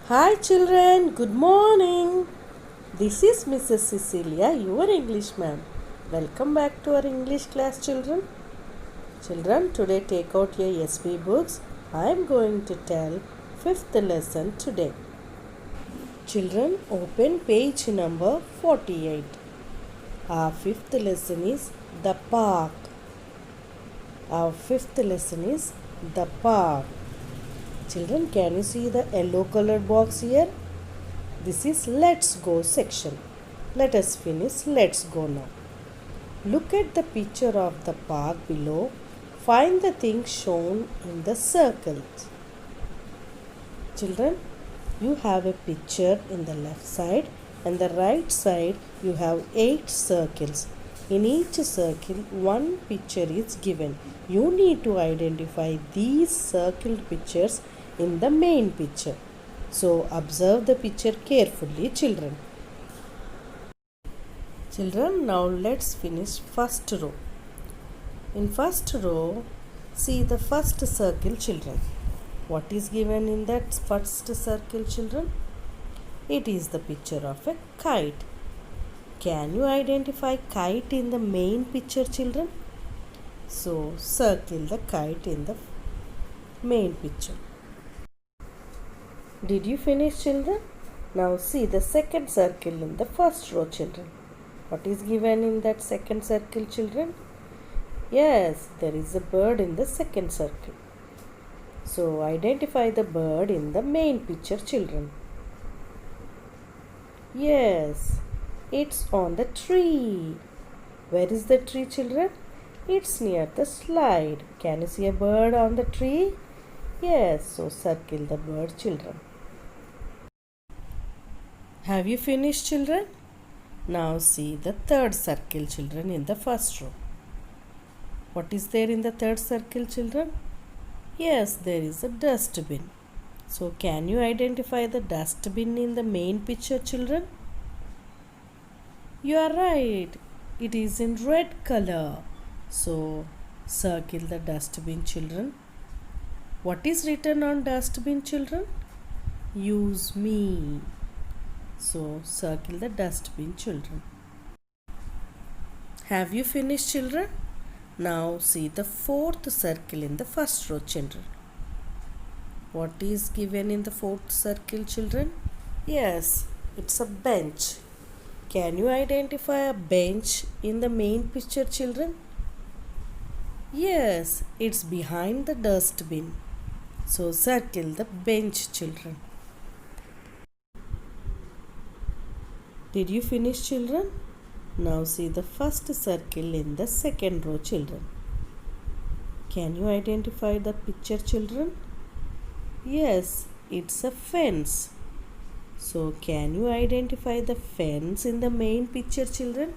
Hi children, good morning. This is Mrs. Cecilia, your English ma'am. Welcome back to our English class children. Children, today take out your SB books. I am going to tell fifth lesson today. Children, open page number 48. Our fifth lesson is the park. Our fifth lesson is the park. Children, can you see the yellow colored box here? This is Let's Go section. Let us finish Let's Go now. Look at the picture of the park below. Find the things shown in the circles. Children, you have a picture in the left side and the right side you have 8 circles. In each circle, one picture is given. You need to identify these circled pictures in the main picture. So, observe the picture carefully, children. Children, now let's finish first row. In first row, see the first circle, children. What is given in that first circle, children? It is the picture of a kite. Can you identify kite in the main picture, children? So, circle the kite in the main picture. Did you finish, children? Now see the second circle in the first row, children. What is given in that second circle, children? Yes, there is a bird in the second circle. So, identify the bird in the main picture, children. Yes, it's on the tree. Where is the tree, children? It's near the slide. Can you see a bird on the tree? Yes, so circle the bird, children. Have you finished, children? Now see the third circle, children, in the first row. What is there in the third circle, children? Yes, there is a dustbin. So, can you identify the dustbin in the main picture, children? You are right. It is in red color. So, circle the dustbin, children. What is written on dustbin, children? Use me. So, circle the dustbin, children. Have you finished, children? Now see the fourth circle in the first row, children. What is given in the fourth circle, children? Yes, it's a bench. Can you identify a bench in the main picture, children? Yes, it's behind the dustbin. So circle the bench, children. Did you finish, children? Now see the first circle in the second row, children. Can you identify the picture, children? Yes, it's a fence. So, can you identify the fence in the main picture, children?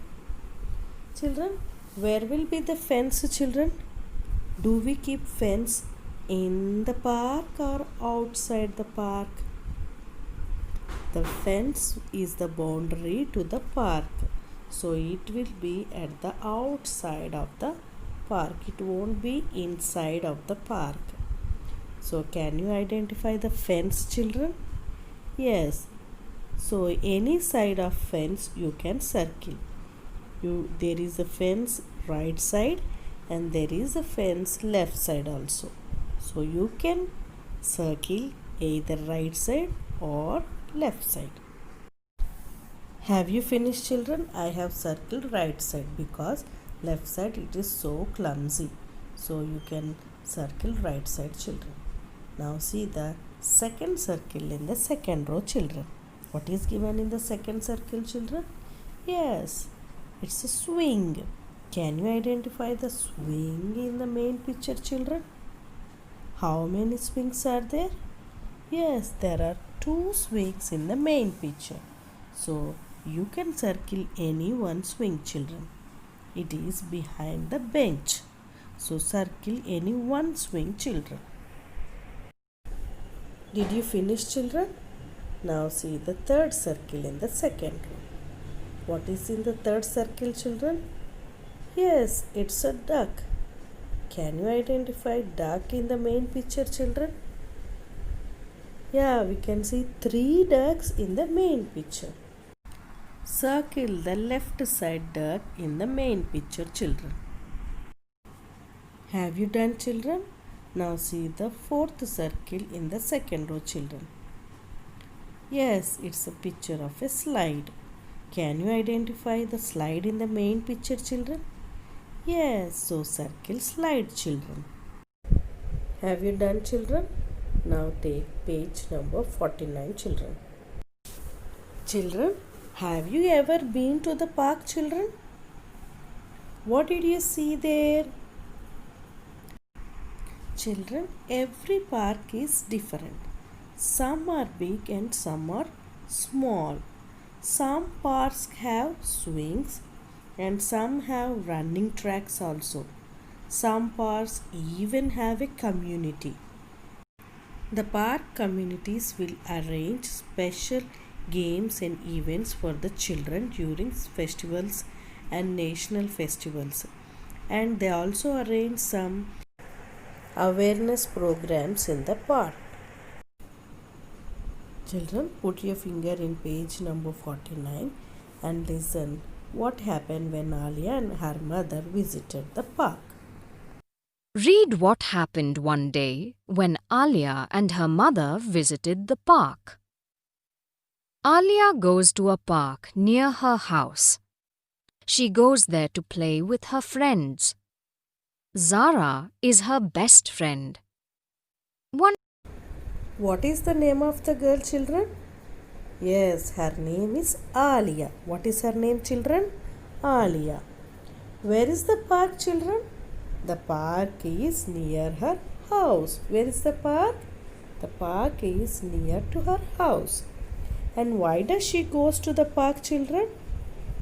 Children, where will be the fence, children? Do we keep fence in the park or outside the park? The fence is the boundary to the park. So, it will be at the outside of the park. It won't be inside of the park. So, can you identify the fence, children? Yes. So, any side of fence you can circle. There is a fence right side and there is a fence left side also. So, you can circle either right side or left side. Have you finished, children? I have circled right side because left side it is so clumsy. So, you can circle right side, children. Now see the second circle in the second row, children. What is given in the second circle, children? Yes, it's a swing. Can you identify the swing in the main picture, children? How many swings are there? Yes, there are 2 swings in the main picture. So, you can circle any one swing, children. It is behind the bench. So, circle any one swing, children. Did you finish, children? Now see the third circle in the second row. What is in the third circle, children? Yes, it's a duck. Can you identify duck in the main picture, children? Yeah, we can see three ducks in the main picture. Circle the left side duck in the main picture, children. Have you done, children? Now see the fourth circle in the second row, children. Yes, it's a picture of a slide. Can you identify the slide in the main picture, children? Yes, so circle slide, children. Have you done, children? Now take page number 49, children. Children, have you ever been to the park, children? What did you see there? Children, every park is different. Some are big and some are small. Some parks have swings and some have running tracks also. Some parks even have a community. The park communities will arrange special games and events for the children during festivals and national festivals. And they also arrange some awareness programs in the park. Children, put your finger in page number 49 and listen what happened when Alia and her mother visited the park. Read what happened one day when Alia and her mother visited the park. Alia goes to a park near her house. She goes there to play with her friends. Zara is her best friend. What is the name of the girl, children? Yes, her name is Alia. What is her name, children? Alia. Where is the park, children? The park is near her house. Where is the park? The park is near to her house. And why does she goes to the park, children?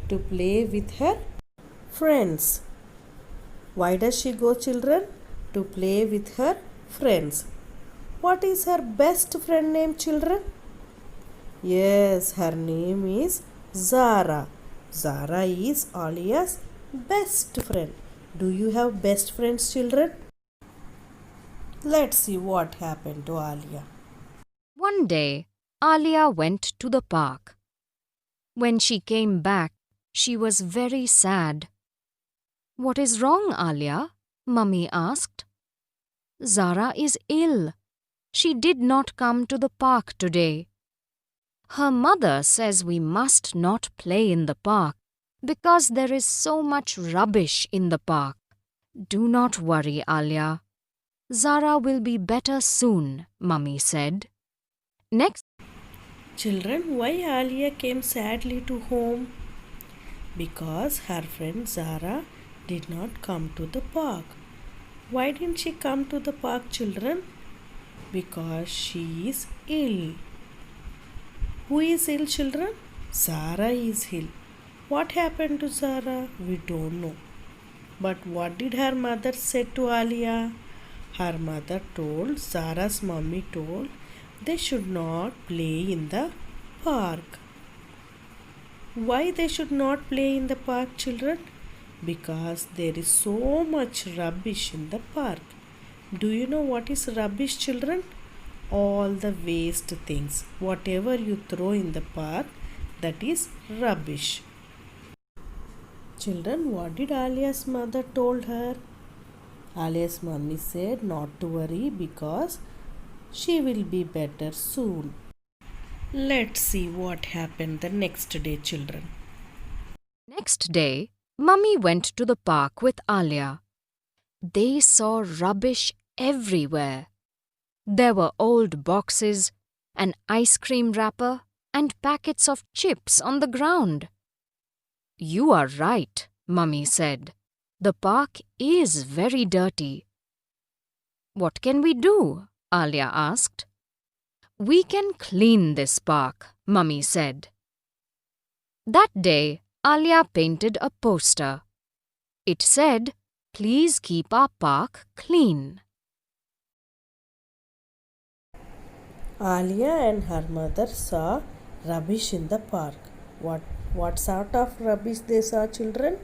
To play with her friends. Why does she go, children? To play with her friends. What is her best friend name, children? Yes, her name is Zara. Zara is Alia's best friend. Do you have best friends, children? Let's see what happened to Alia. One day, Alia went to the park. When she came back, she was very sad. What is wrong, Alia? Mummy asked. Zara is ill. She did not come to the park today. Her mother says we must not play in the park because there is so much rubbish in the park. Do not worry, Alia. Zara will be better soon, Mummy said. Next, Children, why Alia came sadly to home? Because her friend Zara did not come to the park. Why didn't she come to the park, children? Because she is ill. Who is ill, children? Zara is ill. What happened to Zara? We don't know. But what did her mother say to Alia? Her mother told, Zara's mummy told, they should not play in the park. Why they should not play in the park, children? Because there is so much rubbish in the park. Do you know what is rubbish, children? All the waste things. Whatever you throw in the park, that is rubbish. Children, what did Alia's mother told her? Alia's mummy said not to worry because she will be better soon. Let's see what happened the next day, children. next day, Mummy went to the park with Alia. They saw rubbish everywhere. There were old boxes, an ice cream wrapper, and packets of chips on the ground. You are right, Mummy said. The park is very dirty. What can we do? Alia asked. We can clean this park, Mummy said. That day, Alia painted a poster. It said, Please keep our park clean. Alia and her mother saw rubbish in the park. What sort of rubbish they saw, children?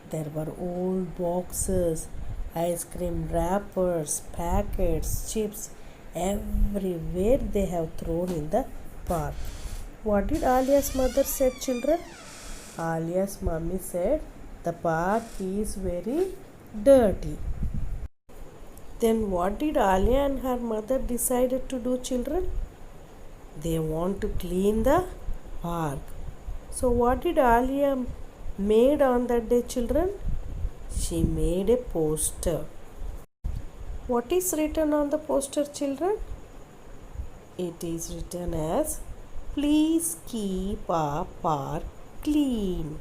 There were old boxes, ice cream wrappers, packets, chips, everywhere they have thrown in the park. What did Alia's mother said, children? Alia's mummy said the park is very dirty. Then what did Alia and her mother decided to do, children? They want to clean the park. So what did Alia made on that day, children? She made a poster. What is written on the poster, children? It is written as, please keep our park clean.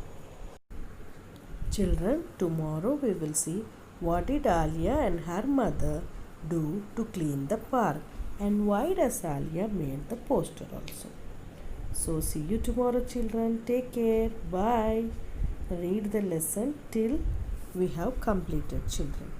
Children, tomorrow we will see what did Alia and her mother do to clean the park and why does Alia made the poster also. So see you tomorrow, children. Take care. Bye. Read the lesson till we have completed, children.